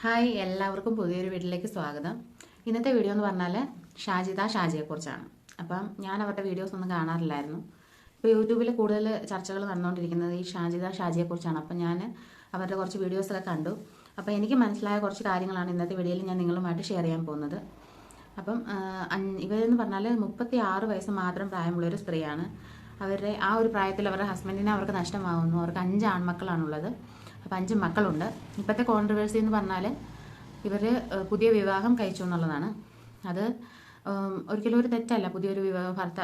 Hi, എല്ലാവർക്കും പുതിയൊരു വീഡിയോയിലേക്ക് സ്വാഗതം. ഇന്നത്തെ വീഡിയോ എന്ന് പറഞ്ഞാൽ ഷാജിയെക്കുറിച്ചാണ്. അപ്പം ഞാൻ അവരുടെ വീഡിയോസ് ഒന്നും കാണാറില്ലായിരുന്നു. ഇപ്പോൾ യൂട്യൂബിൽ കൂടുതൽ ചർച്ചകൾ നടന്നുകൊണ്ടിരിക്കുന്നത് ഈ ഷാജിയെക്കുറിച്ചാണ്. അപ്പം ഞാൻ അവരുടെ കുറച്ച് വീഡിയോസൊക്കെ കണ്ടു. അപ്പോൾ എനിക്ക് മനസ്സിലായ കുറച്ച് കാര്യങ്ങളാണ് ഇന്നത്തെ വീഡിയോയിൽ ഞാൻ നിങ്ങളുമായിട്ട് ഷെയർ ചെയ്യാൻ പോകുന്നത്. അപ്പം ഇവരെന്ന് പറഞ്ഞാൽ 36 വയസ്സ് മാത്രം പ്രായമുള്ളൊരു സ്ത്രീയാണ്. അവരുടെ ആ ഒരു പ്രായത്തിൽ അവരുടെ ഹസ്ബൻഡിനെ അവർക്ക് നഷ്ടമാകുന്നു. അവർക്ക് 5 ആൺമക്കളാണുള്ളത്. അപ്പം 5 മക്കളുണ്ട്. ഇപ്പോഴത്തെ കോൺട്രവേഴ്സി എന്ന് പറഞ്ഞാൽ ഇവർ പുതിയ വിവാഹം കഴിച്ചു എന്നുള്ളതാണ്. അത് ഒരിക്കലും ഒരു തെറ്റല്ല. പുതിയൊരു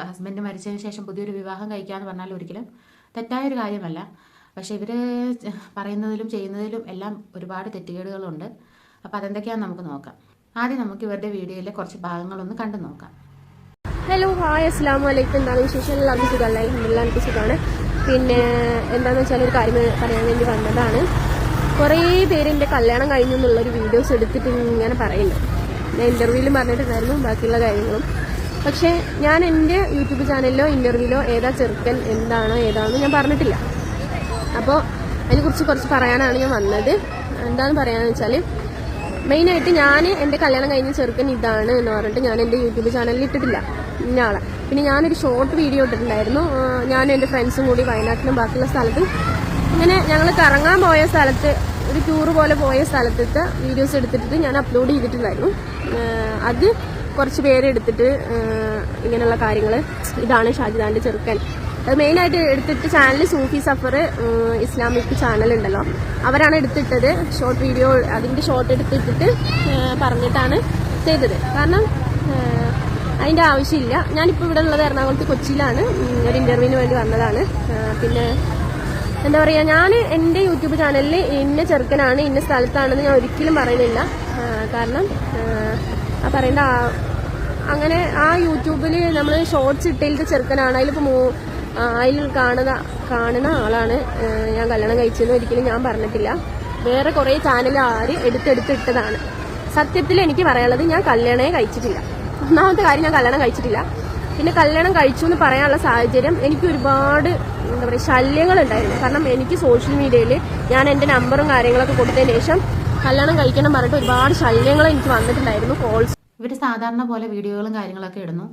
ഹസ്ബൻഡ് മരിച്ചതിന് ശേഷം പുതിയൊരു വിവാഹം കഴിക്കുക എന്ന് പറഞ്ഞാൽ ഒരിക്കലും തെറ്റായൊരു കാര്യമല്ല. പക്ഷേ ഇവർ പറയുന്നതിലും ചെയ്യുന്നതിലും എല്ലാം ഒരുപാട് തെറ്റുകേടുകളുണ്ട്. അപ്പോൾ അതെന്തൊക്കെയാണെന്ന് നമുക്ക് നോക്കാം. ആദ്യം നമുക്ക് ഇവരുടെ വീഡിയോയിലെ കുറച്ച് ഭാഗങ്ങളൊന്ന് കണ്ടു നോക്കാം. ഹലോ, ഹായ്, അസ്സാം വലൈക്കും. എന്താണ് വിശേഷം? എല്ലാവർക്കും സുഖമല്ലേ? എനിക്ക് സുഖമാണ്. പിന്നെ എന്താണെന്ന് വെച്ചാൽ ഒരു കാര്യം പറയാൻ വേണ്ടി വന്നതാണ്. കുറേ പേര് എൻ്റെ കല്യാണം കഴിഞ്ഞു എന്നുള്ളൊരു വീഡിയോസ് എടുത്തിട്ട് ഇങ്ങനെ പറയുന്നുണ്ട്. ഞാൻ ഇൻ്റർവ്യൂവിലും പറഞ്ഞിട്ടുണ്ടായിരുന്നു ബാക്കിയുള്ള കാര്യങ്ങളും. പക്ഷേ ഞാൻ എൻ്റെ യൂട്യൂബ് ചാനലിലോ ഇൻ്റർവ്യൂവിലോ ഏതാ ചെറുക്കൻ ഏതാണെന്ന് ഞാൻ പറഞ്ഞിട്ടില്ല. അപ്പോൾ അതിനെക്കുറിച്ച് കുറച്ച് പറയാനാണ് ഞാൻ വന്നത്. എന്താണെന്ന് പറയാമെന്ന് വെച്ചാൽ മെയിനായിട്ട് ഞാൻ എൻ്റെ കല്യാണം കഴിഞ്ഞ ചെറുക്കൻ ഇതാണ് എന്ന് പറഞ്ഞിട്ട് ഞാൻ എൻ്റെ യൂട്യൂബ് ചാനലിൽ ഇട്ടിട്ടില്ല ഇന്നയാളെ. പിന്നെ ഞാനൊരു ഷോർട്ട് വീഡിയോ ഇട്ടിട്ടുണ്ടായിരുന്നു. ഞാനും എൻ്റെ ഫ്രണ്ട്സും കൂടി വയനാട്ടിലും ബാക്കിയുള്ള സ്ഥലത്തും ഇങ്ങനെ ഞങ്ങൾ കറങ്ങാൻ പോയ സ്ഥലത്ത് ഒരു ടൂർ പോലെ പോയ സ്ഥലത്തെ വീഡിയോസ് എടുത്തിട്ട് ഞാൻ അപ്ലോഡ് ചെയ്തിട്ടുണ്ടായിരുന്നു. അത് കുറച്ച് പേര് എടുത്തിട്ട് ഇങ്ങനെയുള്ള കാര്യങ്ങൾ ഇതാണ് ഷാജിദാൻ്റെ ചെറുക്കൻ, അത് മെയിനായിട്ട് എടുത്തിട്ട് ചാനൽ സൂഫി സഫർ ഇസ്ലാമിക് ചാനലുണ്ടല്ലോ, അവരാണ് എടുത്തിട്ടത് ഷോർട്ട് വീഡിയോ. അതിൻ്റെ ഷോർട്ട് എടുത്തിട്ടിട്ട് പറഞ്ഞിട്ടാണ് ചെയ്തത്. കാരണം അതിൻ്റെ ആവശ്യമില്ല. ഞാനിപ്പോൾ ഇവിടെ ഉള്ളത് എറണാകുളത്ത് കൊച്ചിയിലാണ്. ഒരു ഇൻ്റർവ്യൂവിന് വേണ്ടി വന്നതാണ്. പിന്നെ എന്താ പറയുക, ഞാൻ എൻ്റെ യൂട്യൂബ് ചാനലിൽ ഇന്ന ചെറുക്കനാണ് ഇന്ന സ്ഥലത്താണെന്ന് ഞാൻ ഒരിക്കലും പറയുന്നില്ല. കാരണം പറയേണ്ട അങ്ങനെ ആ യൂട്യൂബിൽ നമ്മൾ ഷോർട്സ് ഇട്ടതിലത്തെ ചെറുക്കനാണ്. അതിൽ കാണുന്ന ആളാണ് ഞാൻ കല്യാണം കഴിച്ചതെന്ന് ഒരിക്കലും ഞാൻ പറഞ്ഞിട്ടില്ല. വേറെ കുറേ ചാനൽ എടുത്തിട്ടതാണ്. സത്യത്തിൽ എനിക്ക് പറയാനുള്ളത്, ഞാൻ കല്യാണമേ കഴിച്ചിട്ടില്ല. ഒന്നാമത്തെ കാര്യം, ഞാൻ കല്യാണം കഴിച്ചിട്ടില്ല. പിന്നെ കല്യാണം കഴിച്ചു എന്ന് പറയാനുള്ള സാഹചര്യം, എനിക്ക് ഒരുപാട് എന്താ പറയുക ശല്യങ്ങളുണ്ടായിരുന്നു. കാരണം എനിക്ക് സോഷ്യൽ മീഡിയയിൽ ഞാൻ എൻ്റെ നമ്പറും കാര്യങ്ങളൊക്കെ കൊടുത്തതിന് ശേഷം കല്യാണം കഴിക്കണം പറഞ്ഞിട്ട് ഒരുപാട് ശല്യങ്ങൾ എനിക്ക് വന്നിട്ടുണ്ടായിരുന്നു. കോൾസ് ഇവർ സാധാരണ പോലെ വീഡിയോകളും കാര്യങ്ങളൊക്കെ ഇടുന്നു.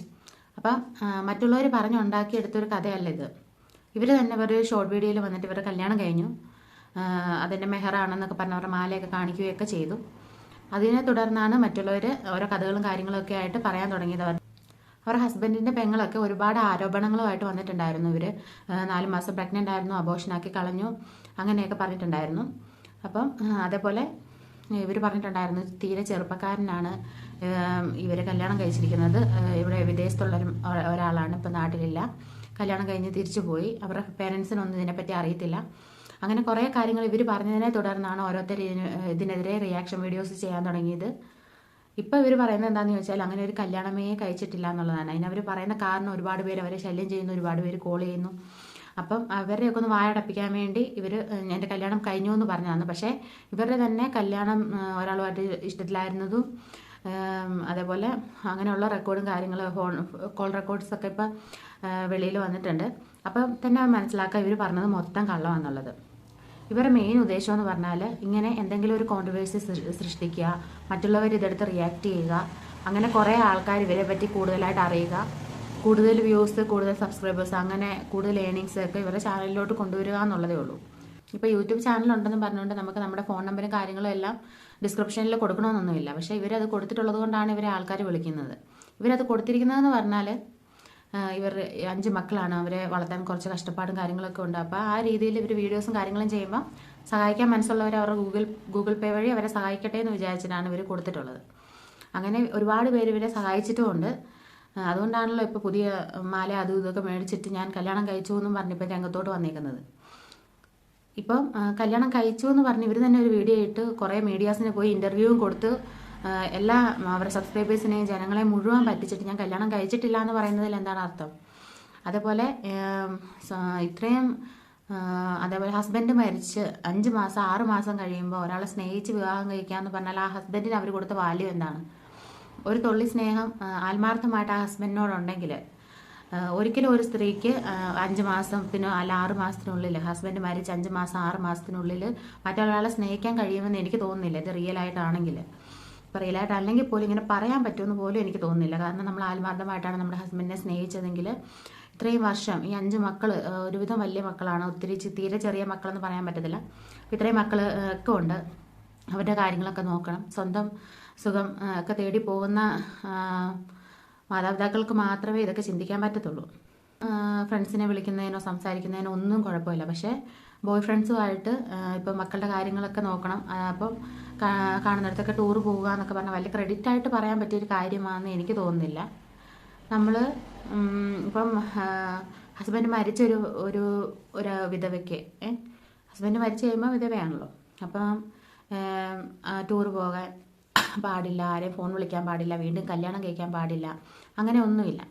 അപ്പം മറ്റുള്ളവർ പറഞ്ഞുണ്ടാക്കിയെടുത്തൊരു കഥയല്ല ഇത്. ഇവർ തന്നെ ഒരു ഷോർട്ട് വീഡിയോയിൽ വന്നിട്ട് ഇവരുടെ കല്യാണം കഴിഞ്ഞു, അതിൻ്റെ മെഹറാണെന്നൊക്കെ പറഞ്ഞ് അവരുടെ മാലയൊക്കെ കാണിക്കുകയൊക്കെ ചെയ്തു. അതിനെ തുടർന്നാണ് മറ്റുള്ളവർ ഓരോ കഥകളും കാര്യങ്ങളൊക്കെ ആയിട്ട് പറയാൻ തുടങ്ങിയത്. അവരുടെ ഹസ്ബൻഡിൻ്റെ പെങ്ങളൊക്കെ ഒരുപാട് ആരോപണങ്ങളുമായിട്ട് വന്നിട്ടുണ്ടായിരുന്നു. ഇവർ 4 മാസം പ്രഗ്നൻ്റ് ആയിരുന്നു, അബോഷനാക്കി കളഞ്ഞു, അങ്ങനെയൊക്കെ പറഞ്ഞിട്ടുണ്ടായിരുന്നു. അപ്പം അതേപോലെ ഇവർ പറഞ്ഞിട്ടുണ്ടായിരുന്നു തീരെ ചെറുപ്പക്കാരനാണ് ഇവർ കല്യാണം കഴിച്ചിരിക്കുന്നത്, ഇവിടെ വിദേശത്തുള്ള ഒരാളാണ്, ഇപ്പം നാട്ടിലില്ല, കല്യാണം കഴിഞ്ഞ് തിരിച്ചു പോയി, അവരുടെ പേരൻസിനൊന്നും ഇതിനെപ്പറ്റി അറിയത്തില്ല. അങ്ങനെ കുറേ കാര്യങ്ങൾ ഇവർ പറഞ്ഞതിനെ തുടർന്നാണ് ഓരോരുത്തർ ഇതിനെതിരെ റിയാക്ഷൻ വീഡിയോസ് ചെയ്യാൻ തുടങ്ങിയത്. ഇപ്പോൾ ഇവർ പറയുന്നത് എന്താണെന്ന് ചോദിച്ചാൽ അങ്ങനെ ഒരു കല്യാണമേ കഴിച്ചിട്ടില്ല എന്നുള്ളതാണ്. അതിനവർ പറയുന്ന കാരണം ഒരുപാട് പേര് അവരെ ശല്യം ചെയ്യുന്നു, ഒരുപാട് പേര് കോൾ ചെയ്യുന്നു. അപ്പം അവരെയൊക്കെ ഒന്ന് വായടപ്പിക്കാൻ വേണ്ടി ഇവർ എൻ്റെ കല്യാണം കഴിഞ്ഞു എന്ന് പറഞ്ഞതാണ്. പക്ഷേ ഇവരുടെ തന്നെ കല്യാണം ഒരാളുമായിട്ട് ഇഷ്ടത്തിലായിരുന്നതും അതേപോലെ അങ്ങനെയുള്ള റെക്കോർഡും കാര്യങ്ങളും കോൾ റെക്കോർഡ്സൊക്കെ ഇപ്പം വെളിയിൽ വന്നിട്ടുണ്ട്. അപ്പം തന്നെ മനസ്സിലാക്കുക ഇവർ പറഞ്ഞത് മൊത്തം കള്ളമാണെന്നുള്ളത്. ഇവരുടെ മെയിൻ ഉദ്ദേശം എന്ന് പറഞ്ഞാൽ ഇങ്ങനെ എന്തെങ്കിലും ഒരു കോൺട്രവേഴ്സി സൃഷ്ടിക്കുക, മറ്റുള്ളവർ ഇതെടുത്ത് റിയാക്ട് ചെയ്യുക, അങ്ങനെ കുറേ ആൾക്കാർ ഇവരെ പറ്റി കൂടുതലായിട്ട് അറിയുക, കൂടുതൽ വ്യൂസ്, കൂടുതൽ സബ്സ്ക്രൈബേഴ്സ്, അങ്ങനെ കൂടുതൽ ഏണിങ്സ് ഒക്കെ ഇവരുടെ ചാനലിലോട്ട് കൊണ്ടുവരിക എന്നുള്ളതേ ഉള്ളൂ. ഇപ്പോൾ യൂട്യൂബ് ചാനലുണ്ടെന്ന് പറഞ്ഞുകൊണ്ട് നമുക്ക് നമ്മുടെ ഫോൺ നമ്പറും കാര്യങ്ങളും എല്ലാം ഡിസ്ക്രിപ്ഷനിൽ കൊടുക്കണമെന്നൊന്നുമില്ല. പക്ഷേ ഇവരത് കൊടുത്തിട്ടുള്ളത് കൊണ്ടാണ് ഇവരെ ആൾക്കാർ വിളിക്കുന്നത്. ഇവരത് കൊടുത്തിരിക്കുന്നതെന്ന് പറഞ്ഞാൽ ഇവർ 5 മക്കളാണ്, അവരെ വളർത്താൻ കുറച്ച് കഷ്ടപ്പാടും കാര്യങ്ങളൊക്കെ ഉണ്ട്. അപ്പോൾ ആ രീതിയിൽ ഇവർ വീഡിയോസും കാര്യങ്ങളും ചെയ്യുമ്പോൾ സഹായിക്കാൻ മനസ്സുള്ളവർ അവരുടെ ഗൂഗിൾ പേ വഴി അവരെ സഹായിക്കട്ടെ എന്ന് വിചാരിച്ചിട്ടാണ് ഇവർ കൊടുത്തിട്ടുള്ളത്. അങ്ങനെ ഒരുപാട് പേര് ഇവരെ സഹായിച്ചിട്ടുമുണ്ട്. അതുകൊണ്ടാണല്ലോ ഇപ്പോൾ പുതിയ മാല അതും ഇതൊക്കെ മേടിച്ചിട്ട് ഞാൻ കല്യാണം കഴിച്ചു എന്നും പറഞ്ഞിപ്പോൾ രംഗത്തോട്ട് വന്നേക്കുന്നത്. ഇപ്പം കല്യാണം കഴിച്ചു എന്ന് പറഞ്ഞ് ഇവർ തന്നെ ഒരു വീഡിയോ ഇട്ട് കുറേ മീഡിയാസിന് പോയി ഇൻ്റർവ്യൂവും കൊടുത്ത് എല്ലാ അവരുടെ സബ്സ്ക്രൈബേഴ്സിനെയും ജനങ്ങളെ മുഴുവൻ പറ്റിച്ചിട്ട് ഞാൻ കല്യാണം കഴിച്ചിട്ടില്ല എന്ന് പറയുന്നതിൽ എന്താണ് അർത്ഥം? അതേപോലെ ഇത്രയും അതേപോലെ ഹസ്ബൻഡ് മരിച്ച് 5 മാസം 6 മാസം കഴിയുമ്പോൾ ഒരാളെ സ്നേഹിച്ച് വിവാഹം കഴിക്കാമെന്ന് പറഞ്ഞാൽ ആ ഹസ്ബൻഡിന് അവർ കൊടുത്ത വാല്യൂ എന്താണ്? ഒരു തുള്ളി സ്നേഹം ആത്മാർത്ഥമായിട്ട് ആ ഹസ്ബൻഡിനോടുണ്ടെങ്കിൽ ഒരിക്കലും ഒരു സ്ത്രീക്ക് 5 മാസത്തിനോ അല്ല 6 മാസത്തിനുള്ളിൽ ഹസ്ബൻഡ് മരിച്ച് 5 മാസം 6 മാസത്തിനുള്ളിൽ മറ്റൊരാളെ സ്നേഹിക്കാൻ കഴിയുമെന്ന് എനിക്ക് തോന്നുന്നില്ല. ഇത് റിയൽ ആയിട്ടാണെങ്കിൽ. ഇപ്പോൾ റിയൽ ആയിട്ടല്ലെങ്കിൽ പോലും ഇങ്ങനെ പറയാൻ പറ്റുമെന്ന് പോലും എനിക്ക് തോന്നുന്നില്ല. കാരണം നമ്മൾ ആത്മാർത്ഥമായിട്ടാണ് നമ്മുടെ ഹസ്ബൻഡിനെ സ്നേഹിച്ചതെങ്കിൽ ഇത്രയും വർഷം ഈ 5 മക്കൾ ഒരുവിധം വലിയ മക്കളാണ്, ഒത്തിരി തീരെ ചെറിയ മക്കളെന്ന് പറയാൻ പറ്റത്തില്ല. ഇത്രയും മക്കൾ ഒക്കെ ഉണ്ട്. അവരുടെ കാര്യങ്ങളൊക്കെ നോക്കണം. സ്വന്തം സുഖം ഒക്കെ തേടി പോകുന്ന മാതാപിതാക്കൾക്ക് മാത്രമേ ഇതൊക്കെ ചിന്തിക്കാൻ പറ്റത്തുള്ളൂ. ഫ്രണ്ട്സിനെ വിളിക്കുന്നതിനോ സംസാരിക്കുന്നതിനോ ഒന്നും കുഴപ്പമില്ല. പക്ഷേ ബോയ് ഫ്രണ്ട്സുമായിട്ട് ഇപ്പം മക്കളുടെ കാര്യങ്ങളൊക്കെ നോക്കണം. അപ്പം കാണുന്നിടത്തൊക്കെ ടൂർ പോവുക എന്നൊക്കെ പറഞ്ഞാൽ വലിയ ക്രെഡിറ്റ് ആയിട്ട് പറയാൻ പറ്റിയൊരു കാര്യമാണെന്ന് എനിക്ക് തോന്നുന്നില്ല. നമ്മൾ ഇപ്പം ഹസ്ബൻഡ് മരിച്ചൊരു ഒരു ഒരു വിധവയ്ക്ക് ഹസ്ബൻഡ് മരിച്ചു കഴിയുമ്പോൾ വിധവയാണല്ലോ. അപ്പം ടൂർ പോകാൻ പാടില്ല, ആരെയും ഫോൺ വിളിക്കാൻ പാടില്ല, വീണ്ടും കല്യാണം കഴിക്കാൻ പാടില്ല, അങ്ങനെ ഒന്നുമില്ല.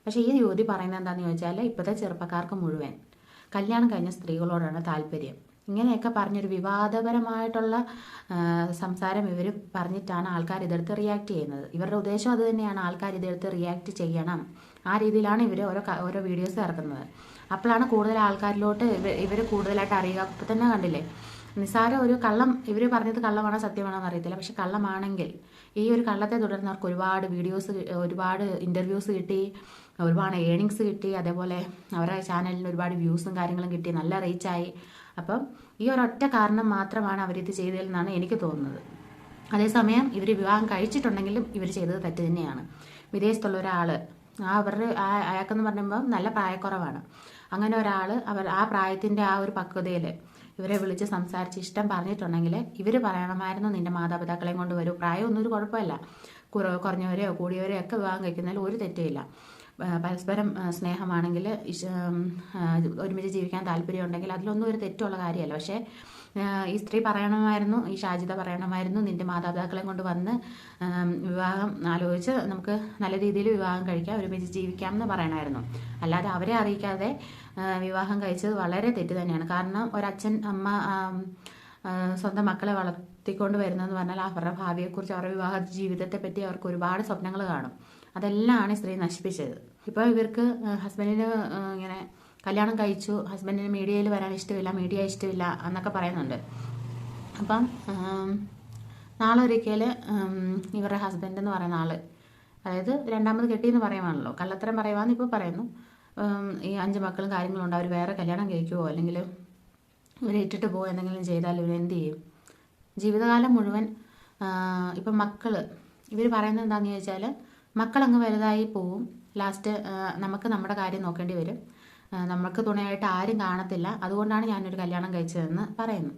പക്ഷേ ഈ യുവതി പറയുന്നത് എന്താണെന്ന് ചോദിച്ചാൽ ഇപ്പോഴത്തെ ചെറുപ്പക്കാർക്ക് മുഴുവൻ കല്യാണം കഴിഞ്ഞ സ്ത്രീകളോടാണ് താല്പര്യം. ഇങ്ങനെയൊക്കെ പറഞ്ഞൊരു വിവാദപരമായിട്ടുള്ള സംസാരം ഇവർ പറഞ്ഞിട്ടാണ് ആൾക്കാർ ഇതെടുത്ത് റിയാക്ട് ചെയ്യുന്നത്. ഇവരുടെ ഉദ്ദേശം അത് തന്നെയാണ്, ആൾക്കാർ ഇതെടുത്ത് റിയാക്ട് ചെയ്യണം. ആ രീതിയിലാണ് ഇവർ ഓരോ വീഡിയോസ് ഇറക്കുന്നത്. അപ്പോഴാണ് കൂടുതൽ ആൾക്കാരിലോട്ട് ഇവർ കൂടുതലായിട്ട് അറിയുക. ഇപ്പം തന്നെ കണ്ടില്ലേ, നിസ്സാര ഒരു കള്ളം, ഇവർ പറഞ്ഞത് കള്ളമാണോ സത്യമാണോ എന്ന് അറിയത്തില്ല. പക്ഷെ കള്ളമാണെങ്കിൽ ഈ ഒരു കള്ളത്തെ തുടർന്ന് അവർക്ക് ഒരുപാട് വീഡിയോസ്, ഒരുപാട് ഇൻ്റർവ്യൂസ് കിട്ടി, ഒരുപാട് ഏണിങ്സ് കിട്ടി, അതേപോലെ അവരുടെ ചാനലിന് ഒരുപാട് വ്യൂസും കാര്യങ്ങളും കിട്ടി, നല്ല റീച്ചായി. അപ്പം ഈ ഒരൊറ്റ കാരണം മാത്രമാണ് അവരിത് ചെയ്തതെന്നാണ് എനിക്ക് തോന്നുന്നത്. അതേസമയം ഇവർ വിവാഹം കഴിച്ചിട്ടുണ്ടെങ്കിലും ഇവർ ചെയ്തത് തെറ്റ് തന്നെയാണ്. വിദേശത്തുള്ള ഒരാൾ അയാൾക്കെന്ന് പറയുമ്പോൾ നല്ല പ്രായക്കുറവാണ്. അങ്ങനെ ഒരാൾ ആ പ്രായത്തിൻ്റെ ആ ഒരു പക്വതയിൽ ഇവരെ വിളിച്ച് സംസാരിച്ച് ഇഷ്ടം പറഞ്ഞിട്ടുണ്ടെങ്കിൽ ഇവർ പറയണമായിരുന്നു, നിന്റെ മാതാപിതാക്കളെയും കൊണ്ട് വരും. പ്രായമൊന്നും ഒരു കുഴപ്പമില്ല, കുറഞ്ഞവരെയോ കൂടിയവരെയോ ഒക്കെ വിവാഹം കഴിക്കുന്നതിൽ ഒരു തെറ്റുമില്ല. പരസ്പരം സ്നേഹമാണെങ്കിൽ ഒരുമിച്ച് ജീവിക്കാൻ താല്പര്യമുണ്ടെങ്കിൽ അതിലൊന്നും ഒരു തെറ്റുള്ള കാര്യമല്ല. പക്ഷേ ഈ സ്ത്രീ പറയണമായിരുന്നു, ഈ ഷാജിദ പറയണമായിരുന്നു, നിന്റെ മാതാപിതാക്കളെയും കൊണ്ട് വന്ന് വിവാഹം ആലോചിച്ച് നമുക്ക് നല്ല രീതിയിൽ വിവാഹം കഴിക്കാം, ഒരുമിച്ച് ജീവിക്കാം എന്ന് പറയണമായിരുന്നു. അല്ലാതെ അവരെ അറിയിക്കാതെ വിവാഹം കഴിച്ചത് വളരെ തെറ്റ് തന്നെയാണ്. കാരണം ഒരച്ഛൻ അമ്മ സ്വന്തം മക്കളെ വളർത്തിക്കൊണ്ട് വരുന്നതെന്ന് പറഞ്ഞാൽ അവരുടെ ഭാവിയെക്കുറിച്ച്, അവരുടെ വിവാഹ ജീവിതത്തെ പറ്റി അവർക്ക് ഒരുപാട് സ്വപ്നങ്ങൾ കാണും. അതെല്ലാമാണ് ഈ സ്ത്രീ നശിപ്പിച്ചത്. ഇപ്പോൾ ഇവർക്ക് ഹസ്ബൻഡിന് ഇങ്ങനെ കല്യാണം കഴിച്ചു, ഹസ്ബൻഡിന് മീഡിയയിൽ വരാൻ ഇഷ്ടമില്ല, മീഡിയ ഇഷ്ടമില്ല എന്നൊക്കെ പറയുന്നുണ്ട്. അപ്പം നാളെ ഒരിക്കൽ ഇവരുടെ ഹസ്ബൻഡ് എന്ന് പറയുന്ന ആൾ, അതായത് രണ്ടാമത് കെട്ടിയെന്ന് പറയുവാണല്ലോ, കള്ളത്തരം പറയുവാന്ന് ഇപ്പോൾ പറയുന്നു. ഈ 5 മക്കളും കാര്യങ്ങളും ഉണ്ട്, അവർ വേറെ കല്യാണം കഴിക്കുമോ അല്ലെങ്കിൽ ഇവരെ ഇട്ടിട്ട് പോകുമോ എന്തെങ്കിലും ചെയ്താൽ ഇവരെന്ത് ചെയ്യും? ജീവിതകാലം മുഴുവൻ ഇപ്പം ഇവർ പറയുന്നത് എന്താണെന്ന് ചോദിച്ചാൽ മക്കളങ്ങ് വലുതായി പോവും, ലാസ്റ്റ് നമുക്ക് നമ്മുടെ കാര്യം നോക്കേണ്ടി വരും, നമുക്ക് തുണയായിട്ട് ആരും കാണത്തില്ല, അതുകൊണ്ടാണ് ഞാനൊരു കല്യാണം കഴിച്ചതെന്ന് പറയുന്നു.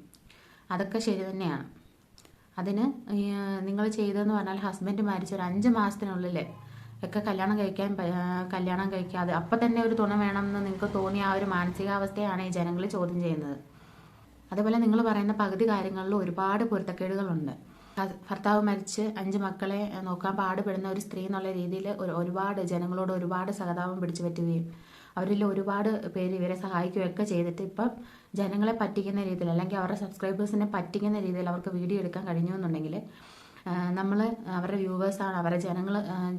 അതൊക്കെ ശരി തന്നെയാണ്. അതിന് നിങ്ങൾ ചെയ്തതെന്ന് പറഞ്ഞാൽ ഹസ്ബൻഡ് മരിച്ച ഒരു 5 മാസത്തിനുള്ളിൽ ഒക്കെ കല്യാണം കഴിക്കാതെ അപ്പം തന്നെ ഒരു തുണ വേണമെന്ന് നിങ്ങൾക്ക് തോന്നിയ ആ ഒരു മാനസികാവസ്ഥയാണ് ഈ ജനങ്ങൾ ചോദ്യം ചെയ്യുന്നത്. അതുപോലെ നിങ്ങൾ പറയുന്ന പകുതി കാര്യങ്ങളിൽ ഒരുപാട് പൊരുത്തക്കേടുകളുണ്ട്. ഭർത്താവ് മരിച്ച് 5 മക്കളെ നോക്കാൻ പാടുപെടുന്ന ഒരു സ്ത്രീ എന്നുള്ള രീതിയിൽ ഒരുപാട് ജനങ്ങളോട് ഒരുപാട് സഹതാപം പിടിച്ചു പറ്റുകയും അവരിൽ ഒരുപാട് പേര് ഇവരെ സഹായിക്കുകയൊക്കെ ചെയ്തിട്ട് ഇപ്പം ജനങ്ങളെ പറ്റിക്കുന്ന രീതിയിൽ അല്ലെങ്കിൽ അവരുടെ സബ്സ്ക്രൈബേഴ്സിനെ പറ്റിക്കുന്ന രീതിയിൽ അവർക്ക് വീഡിയോ എടുക്കാൻ കഴിഞ്ഞു എന്നുണ്ടെങ്കിൽ നമ്മൾ അവരുടെ വ്യൂവേഴ്സാണ്, അവരുടെ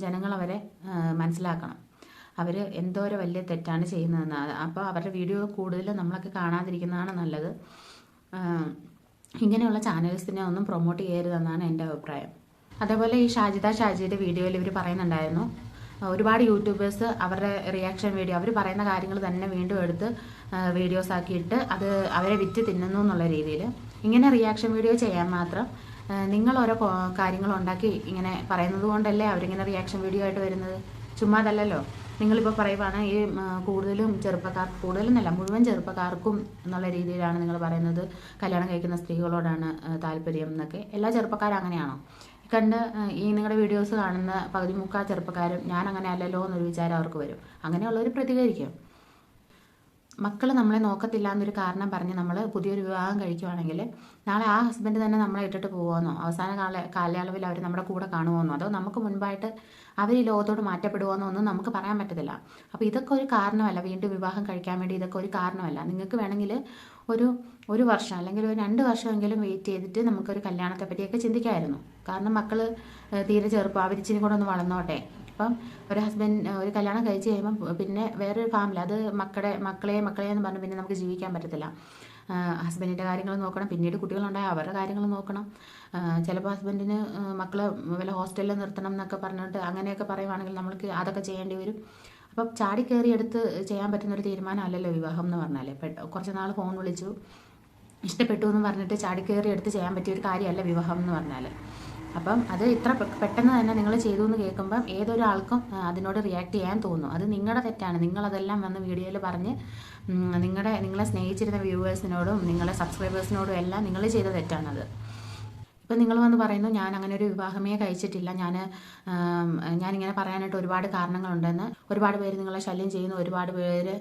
ജനങ്ങൾ അവരെ മനസ്സിലാക്കണം. അവർ എന്തോരം വലിയ തെറ്റാണ് ചെയ്യുന്നതെന്ന്. അപ്പോൾ അവരുടെ വീഡിയോ കൂടുതൽ നമ്മളൊക്കെ കാണാതിരിക്കുന്നതാണ് നല്ലത്. ഇങ്ങനെയുള്ള ചാനൽസിനെ ഒന്നും പ്രൊമോട്ട് ചെയ്യരുതെന്നാണ് എൻ്റെ അഭിപ്രായം. അതേപോലെ ഈ ഷാജിയുടെ വീഡിയോയിൽ ഇവർ പറയുന്നുണ്ടായിരുന്നു, ഒരുപാട് യൂട്യൂബേഴ്സ് അവരുടെ റിയാക്ഷൻ വീഡിയോ അവർ പറയുന്ന കാര്യങ്ങൾ തന്നെ വീണ്ടും എടുത്ത് വീഡിയോസ് ആക്കിയിട്ട് അത് അവരെ വിറ്റ് തിന്നുന്നു എന്നുള്ള രീതിയിൽ. ഇങ്ങനെ റിയാക്ഷൻ വീഡിയോ ചെയ്യാൻ മാത്രം നിങ്ങൾ ഓരോ കാര്യങ്ങൾ ഉണ്ടാക്കി ഇങ്ങനെ പറയുന്നത് കൊണ്ടല്ലേ അവരിങ്ങനെ റിയാക്ഷൻ വീഡിയോ ആയിട്ട് വരുന്നത്, ചുമ്മാതല്ലല്ലോ. നിങ്ങളിപ്പോൾ പറയുവാണ് ഈ കൂടുതലെന്നല്ല മുഴുവൻ ചെറുപ്പക്കാർക്കും എന്നുള്ള രീതിയിലാണ് നിങ്ങൾ പറയുന്നത് കല്യാണം കഴിക്കുന്ന സ്ത്രീകളോടാണ് താല്പര്യം എന്നൊക്കെ. എല്ലാ ചെറുപ്പക്കാരും അങ്ങനെയാണോ? ഈ നിങ്ങളുടെ വീഡിയോസ് കാണുന്ന പകുതി മുക്കാൽ ചെറുപ്പക്കാരും ഞാൻ അങ്ങനെ അല്ലല്ലോ എന്നൊരു വിചാരം അവർക്ക് വരും. അങ്ങനെയുള്ളവർ പ്രതികരിക്കും. മക്കൾ നമ്മളെ നോക്കത്തില്ല എന്നൊരു കാരണം പറഞ്ഞ് നമ്മൾ പുതിയൊരു വിവാഹം കഴിക്കുവാണെങ്കിൽ നാളെ ആ ഹസ്ബൻഡ് തന്നെ നമ്മളെ ഇട്ടിട്ട് പോകുമെന്നോ അവസാന കാലയളവിൽ അവർ നമ്മുടെ കൂടെ കാണുമെന്നോ അതോ നമുക്ക് മുൻപായിട്ട് അവർ ഈ ലോകത്തോട് മാറ്റപ്പെടുമെന്നോ ഒന്നും നമുക്ക് പറയാൻ പറ്റത്തില്ല. അപ്പോൾ ഇതൊക്കെ ഒരു കാരണമല്ല, വീണ്ടും വിവാഹം കഴിക്കാൻ വേണ്ടി ഇതൊക്കെ ഒരു കാരണമല്ല. നിങ്ങൾക്ക് വേണമെങ്കിൽ ഒരു വർഷം അല്ലെങ്കിൽ ഒരു 2 വർഷമെങ്കിലും വെയിറ്റ് ചെയ്തിട്ട് നമുക്കൊരു കല്യാണത്തെ പറ്റിയൊക്കെ ചിന്തിക്കാമായിരുന്നു. കാരണം മക്കൾ തീരെ ചെറുപ്പം, അവരിച്ചിരി കൂടെ ഒന്ന് വളർന്നോട്ടെ. അപ്പം ഒരു ഒരു കല്യാണം കഴിച്ച് കഴിയുമ്പം പിന്നെ വേറൊരു ഫാമിലി, അത് മക്കളെ എന്ന് പറഞ്ഞ് പിന്നെ നമുക്ക് ജീവിക്കാൻ പറ്റത്തില്ല. ഹസ്ബൻഡിൻ്റെ കാര്യങ്ങൾ നോക്കണം, പിന്നീട് കുട്ടികളുണ്ടായാൽ അവരുടെ കാര്യങ്ങൾ നോക്കണം. ചിലപ്പോൾ ഹസ്ബൻഡിന് മക്കളെ വല്ല ഹോസ്റ്റലിൽ നിർത്തണം എന്നൊക്കെ പറഞ്ഞിട്ട് അങ്ങനെയൊക്കെ പറയുവാണെങ്കിൽ നമ്മൾക്ക് അതൊക്കെ ചെയ്യേണ്ടി വരും. അപ്പം ചാടി കയറി എടുത്ത് ചെയ്യാൻ പറ്റുന്നൊരു തീരുമാനമല്ലല്ലോ വിവാഹം എന്ന് പറഞ്ഞാൽ. കുറച്ച് നാൾ ഫോൺ വിളിച്ചു ഇഷ്ടപ്പെട്ടു എന്ന് പറഞ്ഞിട്ട് ചാടി കയറി എടുത്ത് ചെയ്യാൻ പറ്റിയൊരു കാര്യമല്ല വിവാഹം എന്ന് പറഞ്ഞാൽ. അപ്പം അത് ഇത്ര പെട്ടെന്ന് തന്നെ നിങ്ങൾ ചെയ്തു എന്ന് കേൾക്കുമ്പം ഏതൊരാൾക്കും അതിനോട് റിയാക്ട് ചെയ്യാൻ തോന്നും. അത് നിങ്ങളുടെ തെറ്റാണ്. നിങ്ങളതെല്ലാം വന്ന് വീഡിയോയിൽ പറഞ്ഞ് നിങ്ങളെ സ്നേഹിച്ചിരുന്ന വ്യൂവേഴ്സിനോടും നിങ്ങളെ സബ്സ്ക്രൈബേഴ്സിനോടും എല്ലാം നിങ്ങൾ ചെയ്ത തെറ്റാണത്. ഇപ്പം നിങ്ങൾ വന്ന് പറയുന്നു ഞാൻ അങ്ങനെ ഒരു വിവാഹമേ കഴിച്ചിട്ടില്ല, ഞാനിങ്ങനെ പറയാനായിട്ട് ഒരുപാട് കാരണങ്ങളുണ്ടെന്ന്. ഒരുപാട് പേര് നിങ്ങളെ ശല്യം ചെയ്യുന്നു, ഒരുപാട് പേര്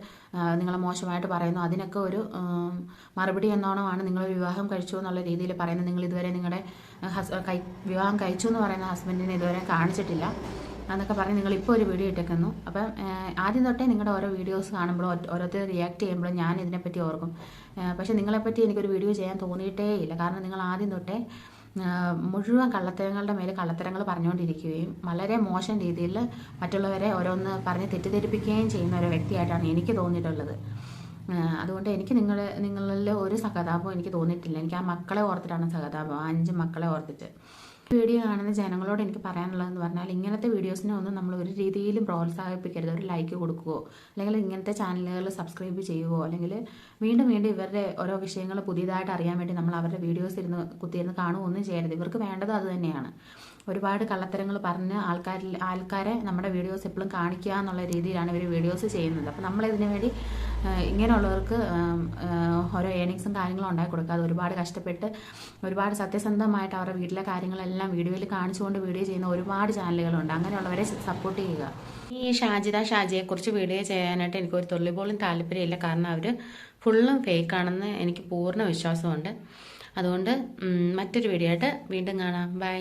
നിങ്ങളെ മോശമായിട്ട് പറയുന്നു. അതിനൊക്കെ ഒരു മറുപടി എന്നോണമാണ് നിങ്ങൾ വിവാഹം കഴിച്ചു എന്നുള്ള രീതിയിൽ പറയുന്നത്. നിങ്ങൾ ഇതുവരെ നിങ്ങളുടെ വിവാഹം കഴിച്ചു എന്ന് പറയുന്ന ഹസ്ബൻഡിനെ ഇതുവരെ കാണിച്ചിട്ടില്ല എന്നൊക്കെ പറഞ്ഞ് നിങ്ങളിപ്പോൾ ഒരു വീഡിയോ ഇട്ടേക്കുന്നു. അപ്പം ആദ്യം തൊട്ടേ നിങ്ങളുടെ ഓരോ വീഡിയോസ് കാണുമ്പോഴും ഓരോരുത്തർ റിയാക്ട് ചെയ്യുമ്പോഴും ഞാൻ ഇതിനെപ്പറ്റി ഓർക്കും. പക്ഷേ നിങ്ങളെപ്പറ്റി എനിക്കൊരു വീഡിയോ ചെയ്യാൻ തോന്നിയിട്ടേ ഇല്ല. കാരണം നിങ്ങൾ ആദ്യം തൊട്ടേ മുഴുവൻ കള്ളത്തരങ്ങളുടെ മേലെ കള്ളത്തരങ്ങൾ പറഞ്ഞുകൊണ്ടിരിക്കുകയും വളരെ മോശം രീതിയിൽ മറ്റുള്ളവരെ ഓരോന്ന് പറഞ്ഞ് തെറ്റിദ്ധരിപ്പിക്കുകയും ചെയ്യുന്ന ഒരു വ്യക്തിയായിട്ടാണ് എനിക്ക് തോന്നിയിട്ടുള്ളത്. അതുകൊണ്ട് എനിക്ക് നിങ്ങളിൽ ഒരു സഹതാപവും എനിക്ക് തോന്നിയിട്ടില്ല. എനിക്ക് ആ മക്കളെ ഓർത്തിട്ടാണ് സഹതാപം, 5 മക്കളെ ഓർത്തിട്ട്. വീഡിയോ കാണുന്ന ജനങ്ങളോട് എനിക്ക് പറയാനുള്ളതെന്ന് പറഞ്ഞാൽ ഇങ്ങനത്തെ വീഡിയോസിനെ ഒന്നും നമ്മൾ ഒരു രീതിയിലും പ്രോത്സാഹിപ്പിക്കരുത്. ഒരു ലൈക്ക് കൊടുക്കുകയോ അല്ലെങ്കിൽ ഇങ്ങനത്തെ ചാനലുകൾ സബ്സ്ക്രൈബ് ചെയ്യുകയോ അല്ലെങ്കിൽ വീണ്ടും ഇവരുടെ ഓരോ വിഷയങ്ങൾ പുതിയതായിട്ട് അറിയാൻ വേണ്ടി നമ്മൾ അവരുടെ വീഡിയോസ് കുത്തിയിരുന്ന് കാണുകയോ ഒന്നും ചെയ്യരുത്. ഇവർക്ക് വേണ്ടത് അത് തന്നെയാണ്. ഒരുപാട് കള്ളത്തരങ്ങൾ പറഞ്ഞ് ആൾക്കാരെ നമ്മുടെ വീഡിയോസ് എപ്പോഴും കാണിക്കുക എന്നുള്ള രീതിയിലാണ് ഇവർ വീഡിയോസ് ചെയ്യുന്നത്. അപ്പോൾ നമ്മളിതിനു വേണ്ടി ഇങ്ങനെയുള്ളവർക്ക് ഓരോ ഏണിങ്സും കാര്യങ്ങളും ഉണ്ടാക്കി കൊടുക്കുക. അത് ഒരുപാട് കഷ്ടപ്പെട്ട് ഒരുപാട് സത്യസന്ധമായിട്ട് അവരുടെ വീട്ടിലെ കാര്യങ്ങളെല്ലാം വീഡിയോയിൽ കാണിച്ചുകൊണ്ട് വീഡിയോ ചെയ്യുന്ന ഒരുപാട് ചാനലുകളുണ്ട്. അങ്ങനെയുള്ളവരെ സപ്പോർട്ട് ചെയ്യുക. ഈ ഷാജിയെക്കുറിച്ച് വീഡിയോ ചെയ്യാനായിട്ട് എനിക്കൊരു തുള്ളി പോലും താല്പര്യമില്ല. കാരണം അവർ ഫുള്ളും ഫേക്കാണെന്ന് എനിക്ക് പൂർണ്ണ വിശ്വാസമുണ്ട്. അതുകൊണ്ട് മറ്റൊരു വീഡിയോ ആയിട്ട് വീണ്ടും കാണാം. ബൈ.